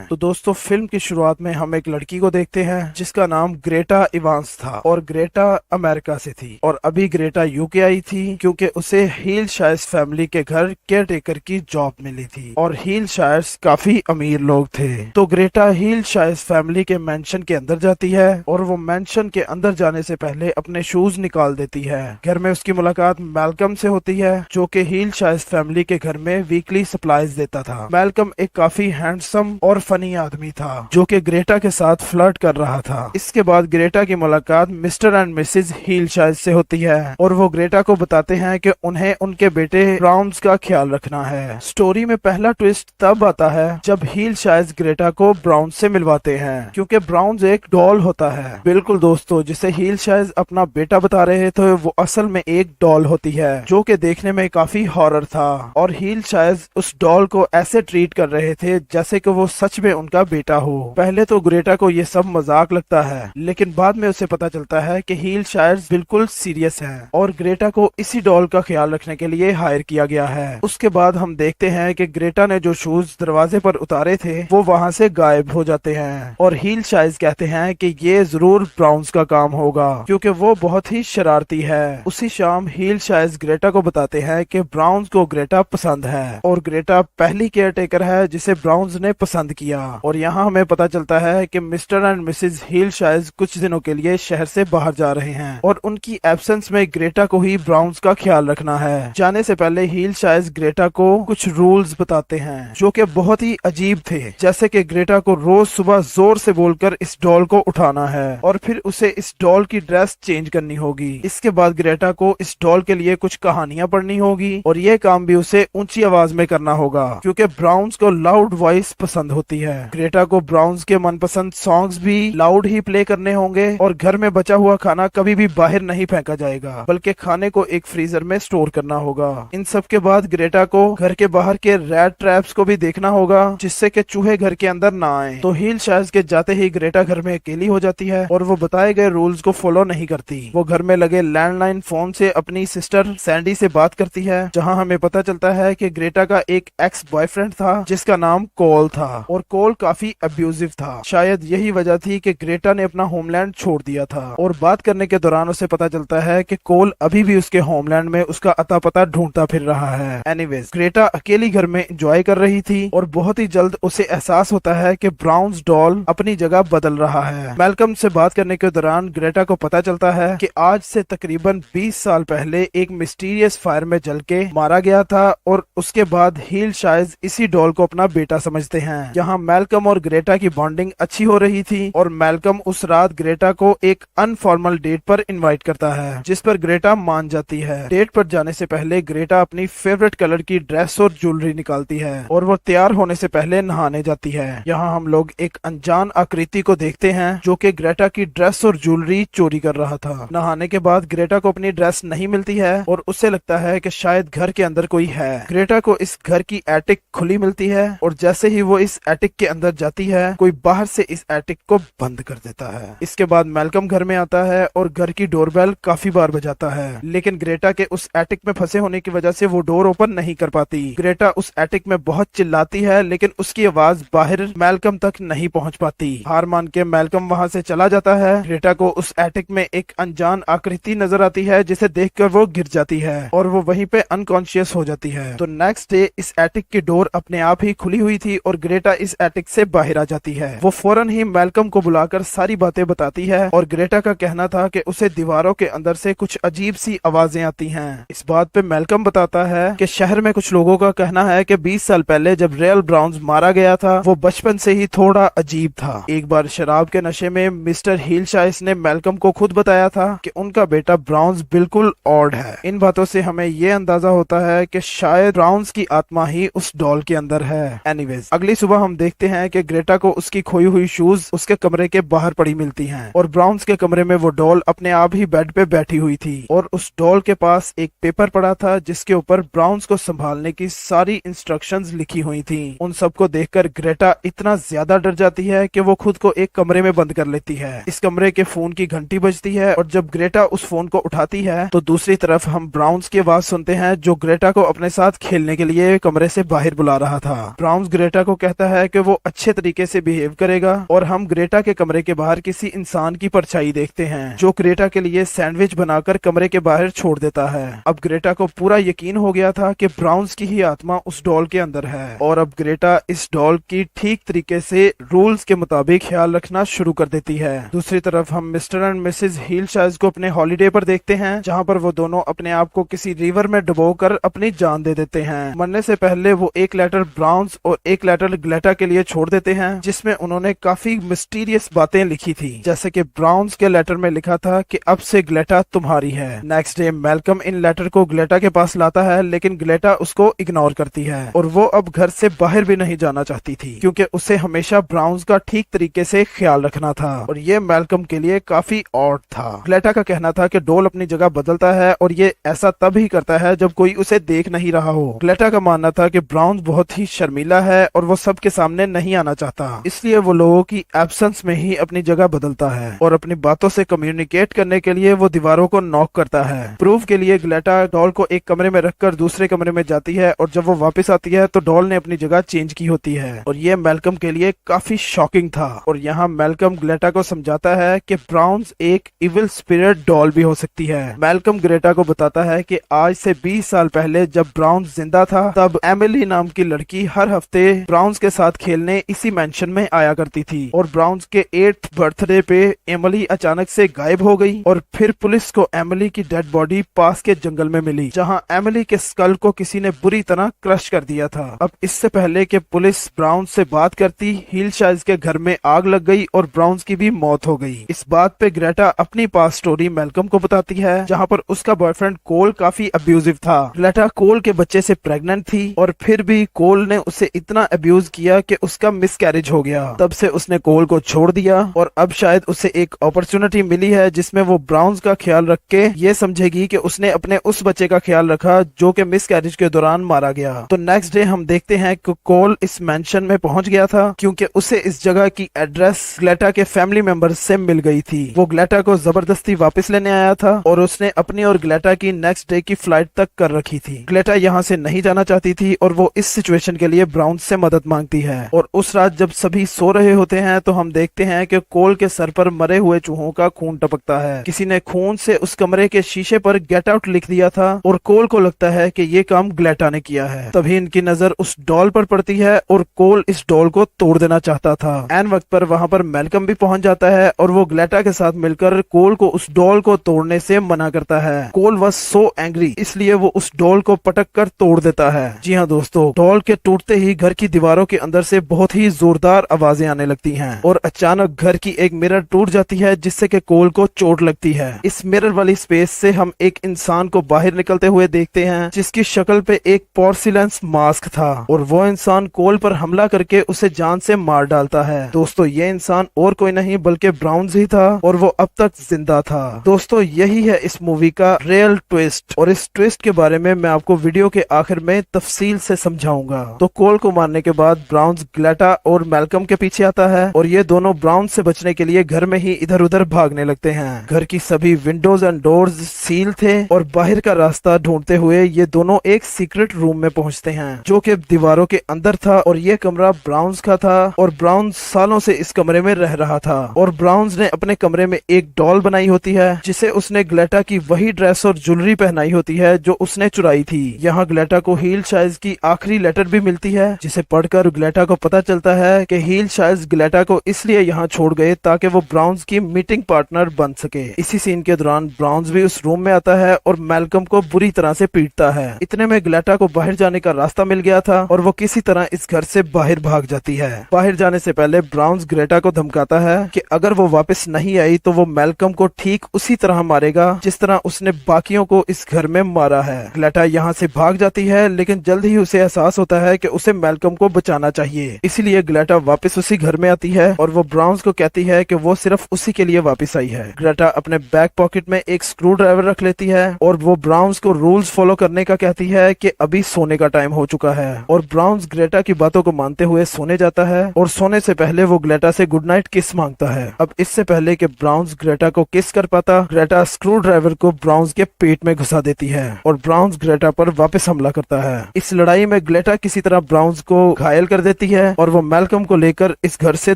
तो दोस्तों फिल्म की शुरुआत में हम एक लड़की को देखते हैं जिसका नाम ग्रेटा इवांस था और ग्रेटा अमेरिका से थी और अभी ग्रेटा यूके आई थी क्योंकि उसे हील शायर्स फैमिली के घर केयर टेकर की जॉब मिली थी और हील शायर्स काफी अमीर लोग थे। तो ग्रेटा हील शायर्स फैमिली के मेंशन के अंदर जाती है और वो मेंशन के अंदर जाने से पहले अपने शूज निकाल देती है। घर में उसकी मुलाकात मैल्कम से होती है जो कि हील शायर्स फैमिली के घर में वीकली सप्लाईज देता था। मैल्कम एक काफी हैंडसम और फनी आदमी था जो कि ग्रेटा के साथ फ्लर्ट कर रहा था। इसके बाद ग्रेटा की मुलाकात मिस्टर एंड मिसेज हील शायर्स से होती है और वो ग्रेटा को बताते हैं कि उन्हें उनके बेटे ब्राउन्स का ख्याल रखना है। स्टोरी में पहला ट्विस्ट तब आता है जब हील शायर्स ग्रेटा को ब्राउन्स से मिलवाते हैं क्योंकि ब्राउन्स एक डॉल होता है। बिल्कुल दोस्तों, जिसे हील शायर्स अपना बेटा बता रहे थे वो असल में एक डॉल होती है जो कि देखने में काफी हॉरर था और हील शायर्स उस डॉल को ऐसे ट्रीट कर रहे थे जैसे कि वो सच में उनका बेटा हो। पहले तो ग्रेटा को ये सब मजाक लगता है लेकिन बाद में उसे पता चलता है कि हील शायर्स बिल्कुल सीरियस हैं और ग्रेटा को इसी डॉल का ख्याल रखने के लिए हायर किया गया है। उसके बाद हम देखते हैं कि ग्रेटा ने जो शूज दरवाजे पर उतारे थे वो वहाँ से गायब हो जाते हैं और हील शायर्स कहते हैं कि ये जरूर ब्राउन्स का काम होगा क्योंकि वो बहुत ही शरारती है। उसी शाम हील शायर्स ग्रेटा को बताते हैं कि ब्राउन्स को ग्रेटा पसंद है और ग्रेटा पहली केयर टेकर है जिसे ब्राउन्स ने पसंद किया। और यहाँ हमें पता चलता है कि मिस्टर एंड मिसेज हील शायर्स कुछ दिनों के लिए शहर से बाहर जा रहे हैं और उनकी एब्सेंस में ग्रेटा को ही ब्राउन्स का ख्याल रखना है। जाने से पहले हील शायर्स ग्रेटा को कुछ रूल्स बताते हैं जो कि बहुत ही अजीब थे, जैसे कि ग्रेटा को रोज सुबह जोर से बोलकर इस डॉल को उठाना है और फिर उसे इस डॉल की ड्रेस चेंज करनी होगी। इसके बाद ग्रेटा को इस डॉल के लिए कुछ कहानियां पढ़नी होगी और ये काम भी उसे ऊंची आवाज में करना होगा क्योंकि ब्राउन्स को लाउड वॉइस पसंद होती है। ग्रेटा को ब्राउन्स के मनपसंद सॉन्ग्स भी लाउड ही प्ले करने होंगे और घर में बचा हुआ खाना कभी भी बाहर नहीं फेंका जाएगा बल्कि खाने को एक फ्रीजर में स्टोर करना होगा। इन सब के बाद ग्रेटा को घर के बाहर के रैट ट्रैप्स को भी देखना होगा जिससे कि चूहे घर के अंदर ना आए। तो हील शायर्स के जाते ही ग्रेटा घर में अकेली हो जाती है और वो बताए गए रूल्स को फॉलो नहीं करती। वो घर में लगे लैंडलाइन फोन से अपनी सिस्टर सैंडी से बात करती है जहाँ हमें पता चलता है कि ग्रेटा का एक एक्स बॉयफ्रेंड था जिसका नाम कोल था और कोल काफी अब्यूजिव था। शायद यही वजह थी कि ग्रेटा ने अपना होमलैंड छोड़ दिया था और बात करने के दौरान उसे पता चलता है कि कोल अभी भी उसके होमलैंड में उसका अता पता ढूंढता फिर रहा है। एनीवेज, ग्रेटा अकेली घर में एंजॉय कर रही थी और बहुत ही जल्द उसे एहसास होता है कि ब्राउन्स डॉल अपनी जगह बदल रहा है। मैल्कम से बात करने के दौरान ग्रेटा को पता चलता है कि आज से तकरीबन 20 साल पहले एक मिस्टीरियस फायर में जल के मारा गया था और उसके बाद हील शायर्स इसी डॉल को अपना बेटा समझते हैं। यहाँ मैल्कम और ग्रेटा की बॉन्डिंग अच्छी हो रही थी और मैल्कम उस रात ग्रेटा को एक अनफॉर्मल डेट पर इनवाइट करता है जिस पर ग्रेटा मान जाती है। डेट पर जाने से पहले ग्रेटा अपनी फेवरेट कलर की ड्रेस और ज्वेलरी निकालती है और वो तैयार होने से पहले नहाने जाती है। यहाँ हम लोग एक अनजान आकृति को देखते हैं जो कि ग्रेटा की ड्रेस और ज्वेलरी चोरी कर रहा था। नहाने के बाद ग्रेटा को अपनी ड्रेस नहीं मिलती है और उसे लगता है कि शायद घर के अंदर कोई है। ग्रेटा को इस घर की एटिक खुली मिलती है और जैसे ही वो इस एटिक के अंदर जाती है कोई बाहर से इस एटिक को बंद कर देता है। इसके बाद मैल्कम घर में आता है और घर की डोरबेल काफी बार बजाता है लेकिन ग्रेटा के उस एटिक में फंसे होने की वजह से वो डोर ओपन नहीं कर पाती। ग्रेटा उस एटिक में बहुत चिल्लाती है लेकिन उसकी आवाज बाहर मैल्कम तक नहीं पहुंच पाती। हार मान के मैल्कम वहां से चला जाता है। ग्रेटा को उस एटिक में एक अनजान आकृति नजर आती है जिसे देखकर वो गिर जाती है और वो वहीं पे अनकॉन्शियस हो जाती है। तो नेक्स्ट डे इस एटिक की डोर अपने आप ही खुली हुई थी और ग्रेटा इस एटिक से बाहर आ जाती है। वो फौरन ही मैल्कम को बुलाकर सारी बातें बताती है और ग्रेटा का कहना था कि उसे दीवारों के अंदर से कुछ अजीब सी आवाजें आती हैं। इस बात पे मैल्कम बताता है कि शहर में कुछ लोगों का कहना है कि 20 साल पहले जब रेयल ब्राउन्स मारा गया था वो बचपन से ही थोड़ा अजीब था। एक बार शराब के नशे में मिस्टर हील शायर्स ने मैल्कम को खुद बताया था कि उनका बेटा ब्राउन्स बिल्कुल ऑड है। इन बातों से हमें ये अंदाजा होता है कि शायद ब्राउन्स की आत्मा ही उस डॉल के अंदर है। एनीवेज, अगली सुबह हम देखते हैं कि ग्रेटा को उसकी खोई हुई शूज उसके कमरे के बाहर पड़ी मिलती हैं और ब्राउन्स के कमरे में वो डॉल अपने आप ही बेड पे बैठी हुई थी और उस डॉल के पास एक पेपर पड़ा था जिसके ऊपर ब्राउन्स को संभालने की सारी इंस्ट्रक्शंस लिखी हुई थी। उन सबको देखकर ग्रेटा इतना ज्यादा डर जाती है कि वो खुद को एक कमरे में बंद कर लेती है। इस कमरे के फोन की घंटी बजती है और जब ग्रेटा उस फोन को उठाती है तो दूसरी तरफ हम ब्राउन्स की आवाज सुनते हैं जो ग्रेटा को अपने साथ खेलने के लिए कमरे से बाहर बुला रहा था। ब्राउन्स ग्रेटा को कहता है कि क्योंकि वो अच्छे तरीके से बिहेव करेगा। और हम ग्रेटा के कमरे के बाहर किसी इंसान की परछाई देखते हैं जो ग्रेटा के लिए सैंडविच बनाकर कमरे के बाहर छोड़ देता है। अब ग्रेटा को पूरा यकीन हो गया था कि ब्राउन्स की ही आत्मा उस डॉल के अंदर है और अब ग्रेटा इस डॉल की ठीक तरीके से रूल्स के मुताबिक ख्याल रखना शुरू कर देती है। दूसरी तरफ हम मिस्टर एंड मिसेस हीलशाइज को अपने हॉलिडे पर देखते हैं, जहां पर वो दोनों अपने आप को किसी रिवर में डुबोकर अपनी जान दे देते हैं। मरने से पहले वो एक लेटर ब्राउन्स और एक लेटर ग्लेटा के लिए छोड़ देते हैं, जिसमें उन्होंने काफी मिस्टीरियस बातें लिखी थी। जैसे कि ब्राउन्स के लेटर में लिखा था कि अब से ग्लेटा तुम्हारी है। नेक्स्ट डे मैल्कम इन लेटर को ग्लेटा के पास लाता है, लेकिन ग्लेटा उसको इग्नोर करती है और वो अब घर से बाहर भी नहीं जाना चाहती थी, क्योंकि उसे हमेशा ब्राउन्स का ठीक तरीके से ख्याल रखना था और ये मैल्कम के लिए काफी ऑड था। ग्लेटा का कहना था कि डॉल अपनी जगह बदलता है और ये ऐसा तब ही करता है जब कोई उसे देख नहीं रहा हो। ग्लेटा का मानना था कि ब्राउन्स बहुत ही शर्मीला है और वो सबके सामने नहीं आना चाहता, इसलिए वो लोगों की एब्सेंस में ही अपनी जगह बदलता है और अपनी बातों से कम्युनिकेट करने के लिए वो दीवारों को नॉक करता है। प्रूफ के लिए ग्लेटा डॉल को एक कमरे में रखकर दूसरे कमरे में जाती है और जब वो वापस आती है तो डॉल ने अपनी जगह चेंज की होती है और ये मैल्कम के लिए काफी शॉकिंग था। और यहाँ मैल्कम ग्लेटा को समझाता है कि ब्राउन्स एक इविल स्पिरिट डॉल भी हो सकती है। मैल्कम ग्लेटा को बताता है कि आज से 20 साल पहले जब ब्राउन्स जिंदा था तब एमिली नाम की लड़की हर हफ्ते ब्राउन्स के साथ खेलने इसी मेंशन में आया करती थी और ब्राउन्स के 8th बर्थडे पे एमिली अचानक से गायब हो गई और फिर पुलिस को एमिली की डेड बॉडी पास के जंगल में मिली, जहां एमिली के स्कल को किसी ने बुरी तरह क्रश कर दिया था। अब इससे पहले कि पुलिस ब्राउन्स से बात करती, हीलशाइज के घर में आग लग गई और ब्राउन्स की भी मौत हो गई। इस बात पे ग्रेटा अपनी पास्ट स्टोरी मैल्कम को बताती है, जहां पर उसका बॉयफ्रेंड कोल काफी अब्यूजिव था। ग्रेटा कोल के बच्चे से प्रेग्नेंट थी और फिर भी कोल ने उसे इतना अब्यूज किया कि उसका मिसकैरेज हो गया। तब से उसने कोल को छोड़ दिया और अब शायद उसे एक अपॉर्चुनिटी मिली है जिसमें वो ब्राउन्स का ख्याल रख के ये समझेगी कि उसने अपने उस बच्चे का ख्याल रखा जो कि मिसकैरेज के दौरान मारा गया। तो नेक्स्ट डे हम देखते हैं कि कोल इस मेंशन में पहुंच गया था क्योंकि उसे इस जगह की एड्रेस ग्लेटा के फैमिली मेंबर से मिल गई थी। वो ग्लेटा को जबरदस्ती वापस लेने आया था और उसने अपनी और ग्लेटा की नेक्स्ट डे की फ्लाइट तक कर रखी थी। ग्लेटा यहाँ से नहीं जाना चाहती थी और वो इस सिचुएशन के लिए ब्राउन्स से मदद मांगती है। और उस रात जब सभी सो रहे होते हैं तो हम देखते हैं कि कोल के सर पर मरे हुए चूहों का खून टपकता है। किसी ने खून से उस कमरे के शीशे पर गेट आउट लिख दिया था और कोल को लगता है कि ये काम ग्लेटा ने किया है। तभी इनकी नजर उस डॉल पर पड़ती है और कोल इस डॉल को तोड़ देना चाहता था। एन वक्त पर वहां पर मैल्कम भी पहुंच जाता है और वो ग्लेटा के साथ मिलकर कोल को उस डॉल को तोड़ने से मना करता है। कोल वाज सो एंग्री, इसलिए वो उस डॉल को पटक कर तोड़ देता है। जी हाँ दोस्तों, डॉल के टूटते ही घर की दीवारों के अंदर से बहुत ही जोरदार आवाजें आने लगती हैं और अचानक घर की एक मिरर टूट जाती है जिससे कि कोल को चोट लगती है। इस मिरर वाली स्पेस से हम एक इंसान को बाहर निकलते हुए देखते हैं जिसकी शक्ल पे एक पोर्सिलेन मास्क था और वो इंसान कोल पर हमला करके उसे जान से मार डालता है। दोस्तों, ये इंसान और कोई नहीं बल्कि ब्राउन्स ही था और वो अब तक जिंदा था। दोस्तों, यही है इस मूवी का रियल ट्विस्ट और इस ट्विस्ट के बारे में मैं आपको वीडियो के आखिर में तफसील से समझाऊंगा। तो कोल को मारने के बाद ब्राउन्स ग्लेटा और मैल्कम के पीछे आता है और ये दोनों ब्राउन्स से बचने के लिए घर में ही इधर उधर भागने लगते हैं। घर की सभी विंडोज एंड डोर्स सील थे और बाहर का रास्ता ढूंढते हुए ये दोनों एक सीक्रेट रूम में पहुंचते हैं जो कि दीवारों के अंदर था और ये कमरा ब्राउन्स का था और ब्राउन्स सालों से इस कमरे में रह रहा था और ब्राउन्स ने अपने कमरे में एक डॉल बनाई होती है जिसे उसने ग्लेटा की वही ड्रेस और ज्वेलरी पहनाई होती है जो उसने चुराई थी। यहाँ ग्लेटा को हीलशाइज की आखिरी लेटर भी मिलती है जिसे पढ़कर ग्लेटा को पता चलता है कि हीलशाइज ग्लेटा को इसलिए यहाँ छोड़ गए ताकि वो ब्राउन्स की मीटिंग पार्टनर बन सके। इसी सीन के दौरान ब्राउन्स भी उस रूम में आता है और मैल्कम को बुरी तरह से पीटता है। इतने में ग्लेटा को बाहर जाने का रास्ता मिल गया था और वो किसी तरह इस घर से बाहर भाग जाती है। बाहर जाने से पहले ब्राउन्स ग्लेटा को धमकाता है कि अगर वो वापस नहीं आई तो वो मैल्कम को ठीक उसी तरह मारेगा जिस तरह उसने बाकियों को इस घर में मारा है। ग्लेटा यहाँ से भाग जाती है लेकिन जल्द ही उसे एहसास होता है कि उसे मैल्कम को बचाना चाहिए, इसीलिए ग्लेटा वापस उसी घर में आती है और वो ब्राउन्स को कहती है कि वो सिर्फ उसी के लिए वापस आई है। ग्लेटा अपने बैक पॉकेट में एक स्क्रू ड्राइवर रख लेती है और वो ब्राउन्स को रूल्स फॉलो करने का कहती है कि अभी सोने का टाइम हो चुका है और ब्राउन्स ग्लेटा की बातों को मानते हुए सोने जाता है और सोने से पहले वो ग्लेटा से गुड नाइट किस मांगता है। अब इससे पहले कि ब्राउन्स ग्लेटा को किस कर पाता, ग्लेटा स्क्रू ड्राइवर को ब्राउन्स के पेट में घुसा देती है और ब्राउन्स ग्लेटा पर वापस हमला करता है। इस लड़ाई में ग्लेटा किसी तरह ब्राउन्स को घायल कर देती जाती है और वो मैल्कम को लेकर इस घर से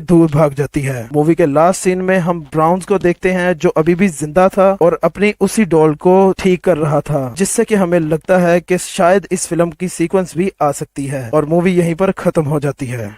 दूर भाग जाती है। मूवी के लास्ट सीन में हम ब्राउन्स को देखते हैं जो अभी भी जिंदा था और अपनी उसी डॉल को ठीक कर रहा था, जिससे कि हमें लगता है कि शायद इस फिल्म की सीक्वेंस भी आ सकती है और मूवी यहीं पर खत्म हो जाती है।